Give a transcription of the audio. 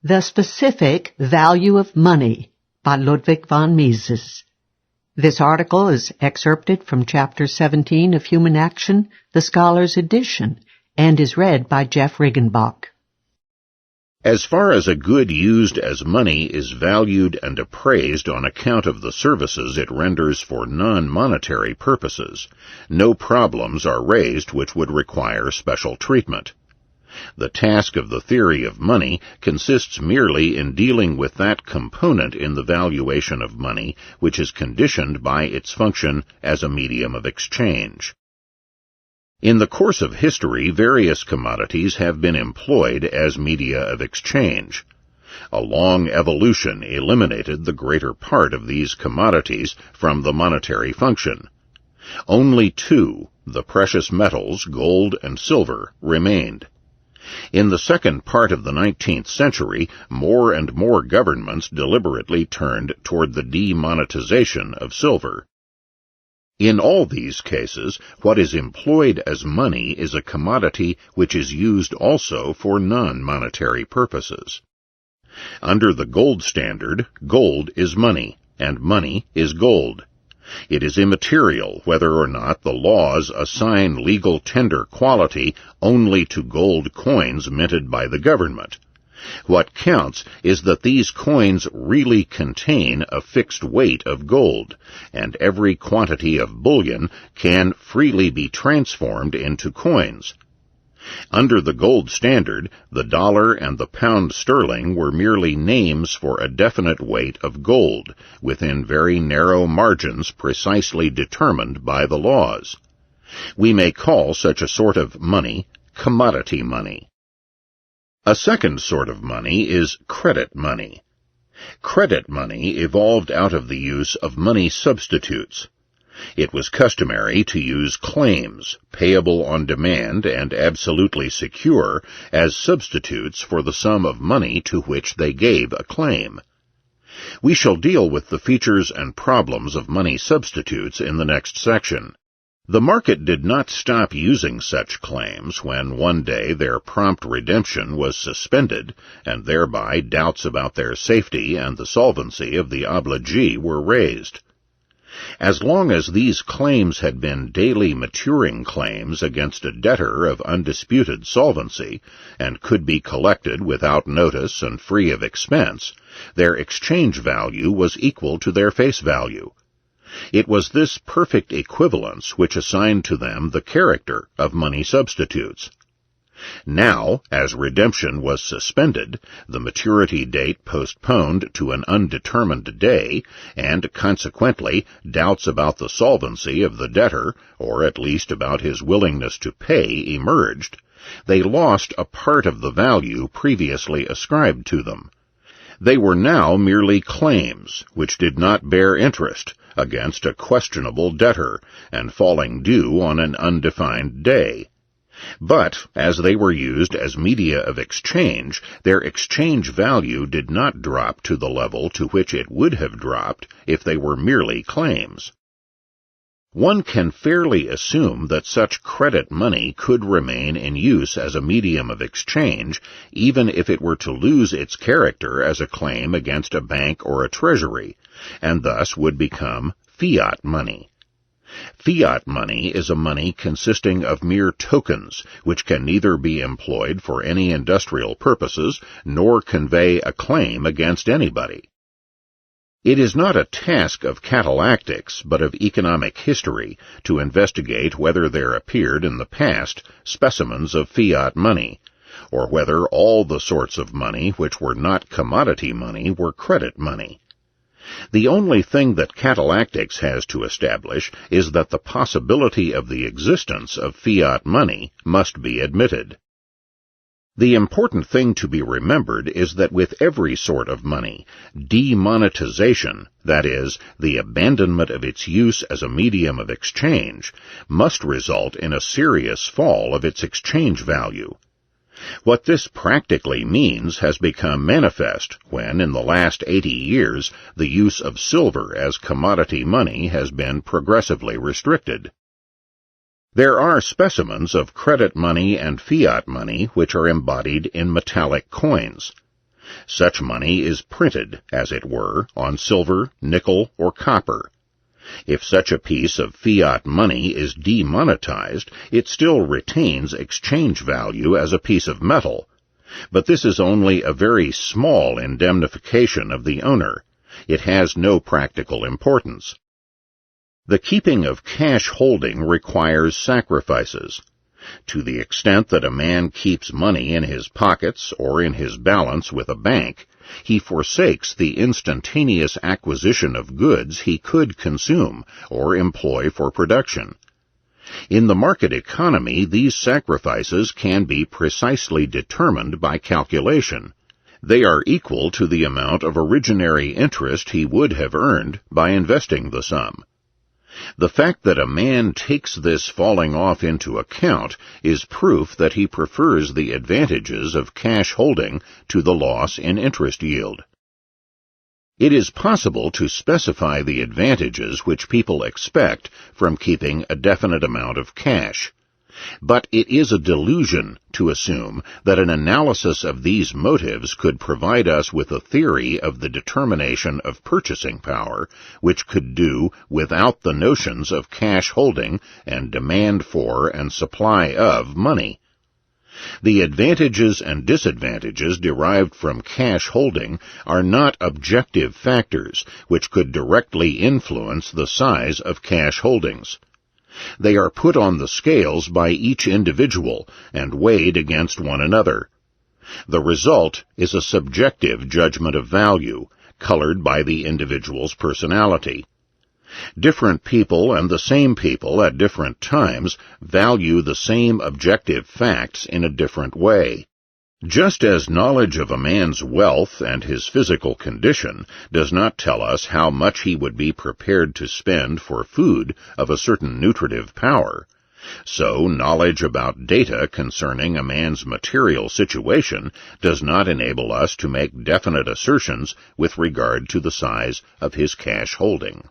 The Specific Value of Money by Ludwig von Mises. This article is excerpted from Chapter 17 of Human Action, the Scholar's Edition, and is read by Jeff Riggenbach. As far as a good used as money is valued and appraised on account of the services it renders for non-monetary purposes, no problems are raised which would require special treatment. The task of the theory of money consists merely in dealing with that component in the valuation of money which is conditioned by its function as a medium of exchange. In the course of history, various commodities have been employed as media of exchange. A long evolution eliminated the greater part of these commodities from the monetary function. Only two, the precious metals, gold and silver, remained. In the second part of the 19th century, more and more governments deliberately turned toward the demonetization of silver. In all these cases, what is employed as money is a commodity which is used also for non-monetary purposes. Under the gold standard, gold is money, and money is gold. It is immaterial whether or not the laws assign legal tender quality only to gold coins minted by the government. What counts is that these coins really contain a fixed weight of gold, and every quantity of bullion can freely be transformed into coins. Under the gold standard, the dollar and the pound sterling were merely names for a definite weight of gold, within very narrow margins precisely determined by the laws. We may call such a sort of money commodity money. A second sort of money is credit money. Credit money evolved out of the use of money substitutes. It was customary to use claims, payable on demand and absolutely secure, as substitutes for the sum of money to which they gave a claim. We shall deal with the features and problems of money substitutes in the next section. The market did not stop using such claims when one day their prompt redemption was suspended, and thereby doubts about their safety and the solvency of the obligee were raised. As long as these claims had been daily maturing claims against a debtor of undisputed solvency, and could be collected without notice and free of expense, their exchange value was equal to their face value. It was this perfect equivalence which assigned to them the character of money substitutes. Now, as redemption was suspended, the maturity date postponed to an undetermined day, and consequently doubts about the solvency of the debtor, or at least about his willingness to pay, emerged, they lost a part of the value previously ascribed to them. They were now merely claims, which did not bear interest, against a questionable debtor, and falling due on an undefined day. But, as they were used as media of exchange, their exchange value did not drop to the level to which it would have dropped if they were merely claims. One can fairly assume that such credit money could remain in use as a medium of exchange, even if it were to lose its character as a claim against a bank or a treasury, and thus would become fiat money. Fiat money is a money consisting of mere tokens, which can neither be employed for any industrial purposes, nor convey a claim against anybody. It is not a task of catalactics, but of economic history, to investigate whether there appeared in the past specimens of fiat money, or whether all the sorts of money which were not commodity money were credit money. The only thing that catalactics has to establish is that the possibility of the existence of fiat money must be admitted. The important thing to be remembered is that with every sort of money, demonetization, that is, the abandonment of its use as a medium of exchange, must result in a serious fall of its exchange value. What this practically means has become manifest when, in the last 80 years, the use of silver as commodity money has been progressively restricted. There are specimens of credit money and fiat money which are embodied in metallic coins. Such money is printed, as it were, on silver, nickel, or copper. If such a piece of fiat money is demonetized, it still retains exchange value as a piece of metal. But this is only a very small indemnification of the owner. It has no practical importance. The keeping of cash holding requires sacrifices. To the extent that a man keeps money in his pockets or in his balance with a bank, he forsakes the instantaneous acquisition of goods he could consume or employ for production. In the market economy, these sacrifices can be precisely determined by calculation. They are equal to the amount of originary interest he would have earned by investing the sum. The fact that a man takes this falling off into account is proof that he prefers the advantages of cash holding to the loss in interest yield. It is possible to specify the advantages which people expect from keeping a definite amount of cash. But it is a delusion to assume that an analysis of these motives could provide us with a theory of the determination of purchasing power, which could do without the notions of cash holding and demand for and supply of money. The advantages and disadvantages derived from cash holding are not objective factors which could directly influence the size of cash holdings. They are put on the scales by each individual and weighed against one another. The result is a subjective judgment of value, colored by the individual's personality. Different people and the same people at different times value the same objective facts in a different way. Just as knowledge of a man's wealth and his physical condition does not tell us how much he would be prepared to spend for food of a certain nutritive power, so knowledge about data concerning a man's material situation does not enable us to make definite assertions with regard to the size of his cash holding.